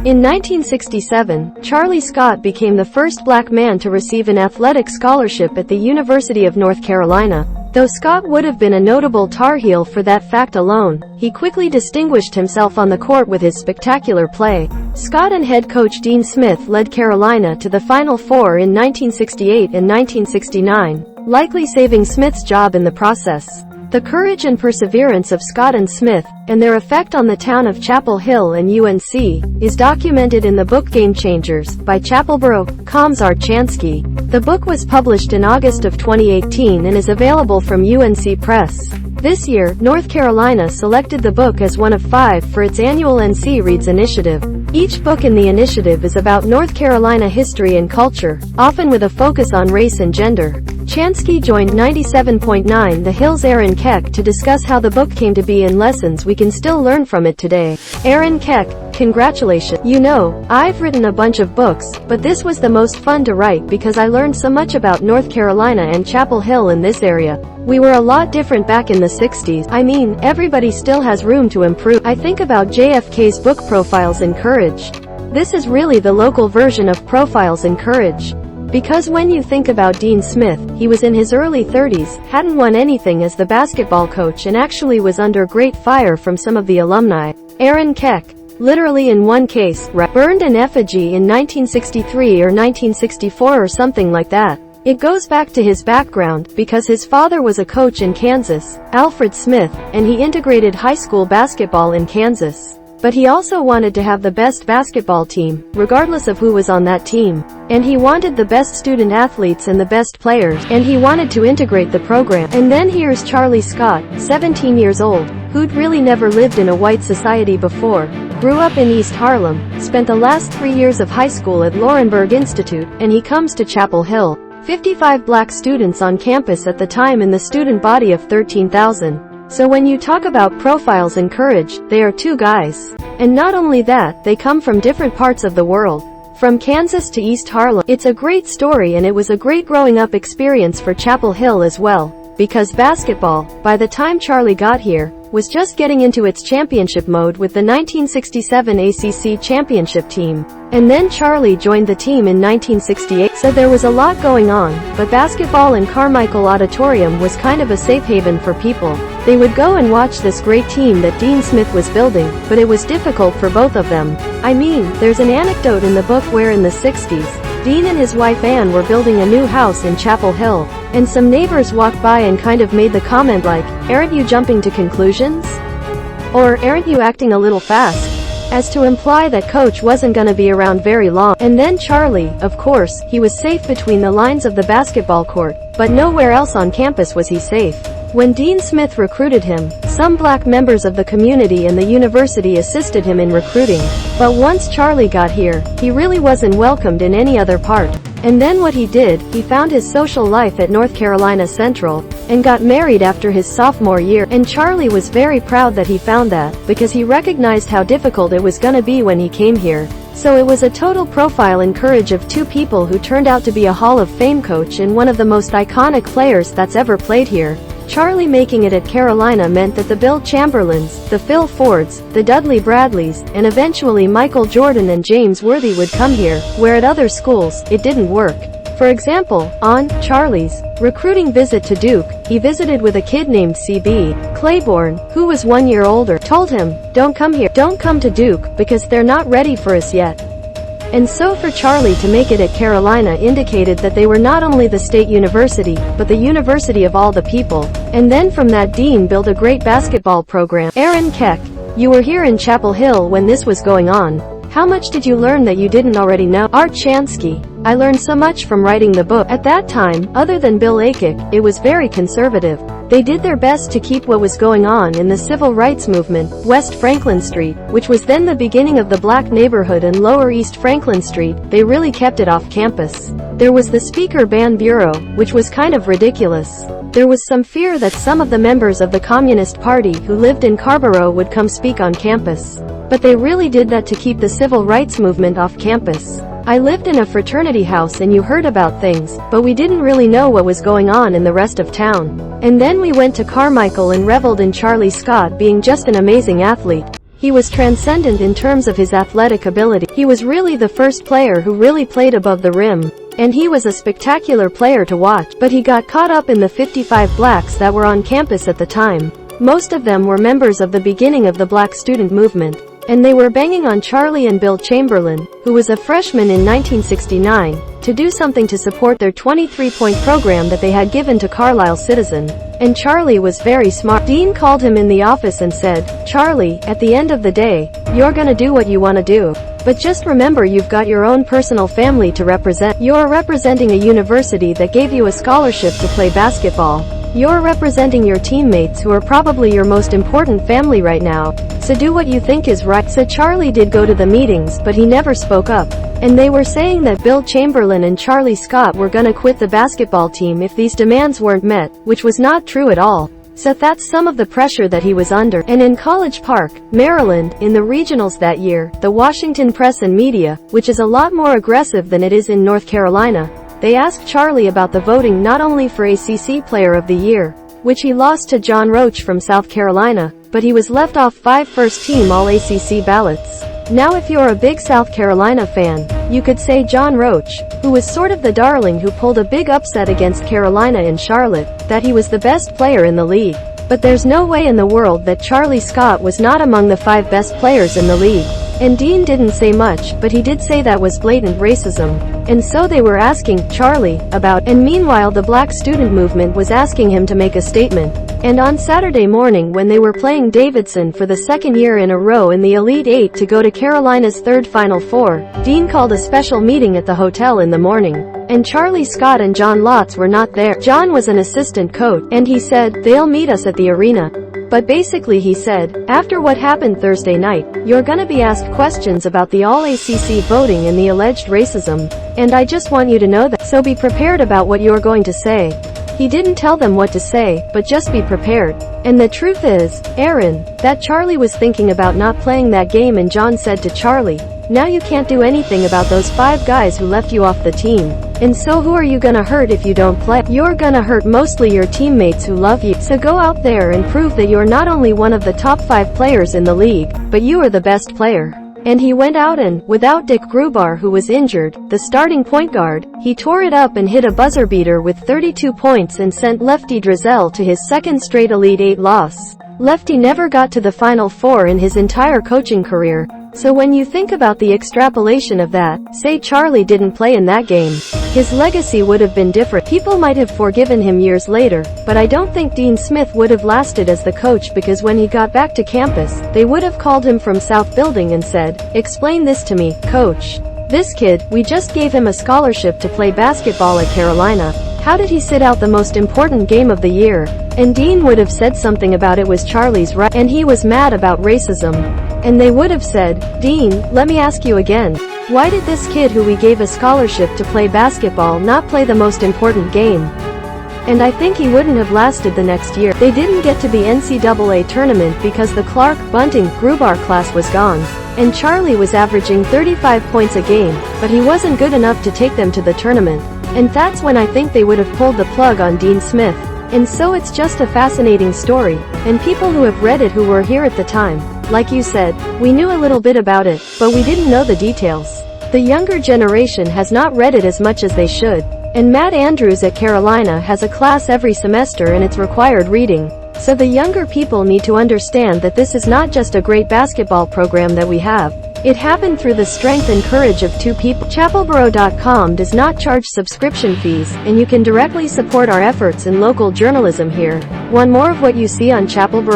In 1967, Charlie Scott became the first black man to receive an athletic scholarship at the University of North Carolina. Though Scott would have been a notable Tar Heel for that fact alone, he quickly distinguished himself on the court with his spectacular play. Scott and head coach Dean Smith led Carolina to the Final Four in 1968 and 1969, likely saving Smith's job in the process. The courage and perseverance of Scott and Smith, and their effect on the town of Chapel Hill and UNC, is documented in the book Game Changers, by Chapelboro.com's Art Chansky. The book was published in August of 2018 and is available from UNC Press. This year, North Carolina selected the book as one of 5 for its annual NC Reads initiative. Each book in the initiative is about North Carolina history and culture, often with a focus on race and gender. Chansky joined 97.9 The Hill's Aaron Keck to discuss how the book came to be and lessons we can still learn from it today. Aaron Keck, congratulations. You know, I've written a bunch of books, but this was the most fun to write because I learned so much about North Carolina and Chapel Hill in this area. We were a lot different back in the 60s. I mean, everybody still has room to improve. I think about JFK's book Profiles in Courage. This is really the local version of Profiles in Courage. Because when you think about Dean Smith, he was in his early 30s, hadn't won anything as the basketball coach and actually was under great fire from some of the alumni. Aaron Keck, literally in one case, burned an effigy in 1963 or 1964 or something like that. It goes back to his background, because his father was a coach in Kansas, Alfred Smith, and he integrated high school basketball in Kansas. But he also wanted to have the best basketball team, regardless of who was on that team. And he wanted the best student athletes and the best players, and he wanted to integrate the program. And then here's Charlie Scott, 17 years old, who'd really never lived in a white society before, grew up in East Harlem, spent the last 3 years of high school at Laurinburg Institute, and he comes to Chapel Hill. 55 black students on campus at the time in the student body of 13,000. So when you talk about profiles in courage, they are 2 guys. And not only that, they come from different parts of the world. From Kansas to East Harlem. It's a great story and it was a great growing up experience for Chapel Hill as well. Because basketball, by the time Charlie got here, was just getting into its championship mode with the 1967 ACC championship team. And then Charlie joined the team in 1968, so there was a lot going on, but basketball in Carmichael Auditorium was kind of a safe haven for people. They would go and watch this great team that Dean Smith was building, but it was difficult for both of them. I mean, there's an anecdote in the book where in the 60s, Dean and his wife Ann were building a new house in Chapel Hill, and some neighbors walked by and kind of made the comment like, "Aren't you jumping to conclusions?" Or, "Aren't you acting a little fast?" As to imply that Coach wasn't gonna be around very long. And then Charlie, of course, he was safe between the lines of the basketball court, but nowhere else on campus was he safe. When Dean Smith recruited him, some black members of the community and the university assisted him in recruiting. But once Charlie got here, he really wasn't welcomed in any other part. And then what he did, he found his social life at North Carolina Central, and got married after his sophomore year. And Charlie was very proud that he found that, because he recognized how difficult it was gonna be when he came here. So it was a total profile in courage of 2 people who turned out to be a Hall of Fame coach and one of the most iconic players that's ever played here. Charlie making it at Carolina meant that the Bill Chamberlains, the Phil Fords, the Dudley Bradleys, and eventually Michael Jordan and James Worthy would come here, where at other schools, it didn't work. For example, on Charlie's recruiting visit to Duke, he visited with a kid named C.B. Claiborne, who was 1 year older, told him, "Don't come here, don't come to Duke, because they're not ready for us yet." And so for Charlie to make it at Carolina indicated that they were not only the state university, but the university of all the people. And then from that Dean built a great basketball program. Aaron Keck, you were here in Chapel Hill when this was going on. How much did you learn that you didn't already know? Art Chansky, I learned so much from writing the book. At that time, other than Bill Chamberlains, it was very conservative. They did their best to keep what was going on in the civil rights movement, West Franklin Street, which was then the beginning of the black neighborhood, and Lower East Franklin Street, they really kept it off campus. There was the speaker ban bureau, which was kind of ridiculous. There was some fear that some of the members of the Communist Party who lived in Carmichael would come speak on campus. But they really did that to keep the civil rights movement off campus. I lived in a fraternity house and you heard about things, but we didn't really know what was going on in the rest of town. And then we went to Carmichael and reveled in Charlie Scott being just an amazing athlete. He was transcendent in terms of his athletic ability. He was really the first player who really played above the rim. And he was a spectacular player to watch, but he got caught up in the 55 blacks that were on campus at the time. Most of them were members of the beginning of the black student movement. And they were banging on Charlie and Bill Chamberlains, who was a freshman in 1969, to do something to support their 23-point program that they had given to Carlisle Citizen. And Charlie was very smart. Dean called him in the office and said, "Charlie, at the end of the day, you're gonna do what you wanna do. But just remember you've got your own personal family to represent. You're representing a university that gave you a scholarship to play basketball. You're representing your teammates who are probably your most important family right now. So do what you think is right." So Charlie did go to the meetings, but he never spoke up. And they were saying that Bill Chamberlains and Charlie Scott were gonna quit the basketball team if these demands weren't met, which was not true at all. So that's some of the pressure that he was under. And in College Park, Maryland, in the regionals that year, the Washington Press and media, which is a lot more aggressive than it is in North Carolina, they asked Charlie about the voting not only for ACC Player of the Year, which he lost to John Roach from South Carolina, but he was left off 5 first-team All-ACC ballots. Now if you're a big South Carolina fan, you could say John Roach, who was sort of the darling who pulled a big upset against Carolina in Charlotte, that he was the best player in the league. But there's no way in the world that Charlie Scott was not among the 5 best players in the league. And Dean didn't say much, but he did say that was blatant racism. And so they were asking Charlie about, and meanwhile the black student movement was asking him to make a statement. And on Saturday morning when they were playing Davidson for the second year in a row in the Elite Eight to go to Carolina's third Final Four, Dean called a special meeting at the hotel in the morning. And Charlie Scott and John Lotz were not there. John was an assistant coach, and he said, "They'll meet us at the arena." But basically he said, "After what happened Thursday night, you're gonna be asked questions about the All-ACC voting and the alleged racism. And I just want you to know that, so be prepared about what you're going to say." He didn't tell them what to say, but just be prepared. And the truth is, Aaron, that Charlie was thinking about not playing that game, and John said to Charlie, "Now you can't do anything about those 5 guys who left you off the team. And so who are you gonna hurt if you don't play? You're gonna hurt mostly your teammates who love you. So go out there and prove that you're not only one of the top 5 players in the league, but you are the best player." And he went out and, without Dick Grubar who was injured, the starting point guard, he tore it up and hit a buzzer beater with 32 points and sent Lefty Driesell to his second straight Elite Eight loss. Lefty never got to the Final Four in his entire coaching career. So when you think about the extrapolation of that, say Charlie didn't play in that game, his legacy would have been different. People might have forgiven him years later, but I don't think Dean Smith would have lasted as the coach, because when he got back to campus, they would have called him from South Building and said, "Explain this to me, coach. This kid, we just gave him a scholarship to play basketball at Carolina. How did he sit out the most important game of the year?" And Dean would have said something about it was Charlie's right, and he was mad about racism. And they would have said, "Dean, let me ask you again. Why did this kid who we gave a scholarship to play basketball not play the most important game?" And I think he wouldn't have lasted the next year. They didn't get to the NCAA tournament because the Clark, Bunting, Grubar class was gone. And Charlie was averaging 35 points a game, but he wasn't good enough to take them to the tournament. And that's when I think they would have pulled the plug on Dean Smith. And so it's just a fascinating story, and people who have read it who were here at the time, like you said, we knew a little bit about it, but we didn't know the details. The younger generation has not read it as much as they should. And Matt Andrews at Carolina has a class every semester and it's required reading. So the younger people need to understand that this is not just a great basketball program that we have. It happened through the strength and courage of 2 people. Chapelboro.com does not charge subscription fees, and you can directly support our efforts in local journalism here. Want more of what you see on Chapelboro?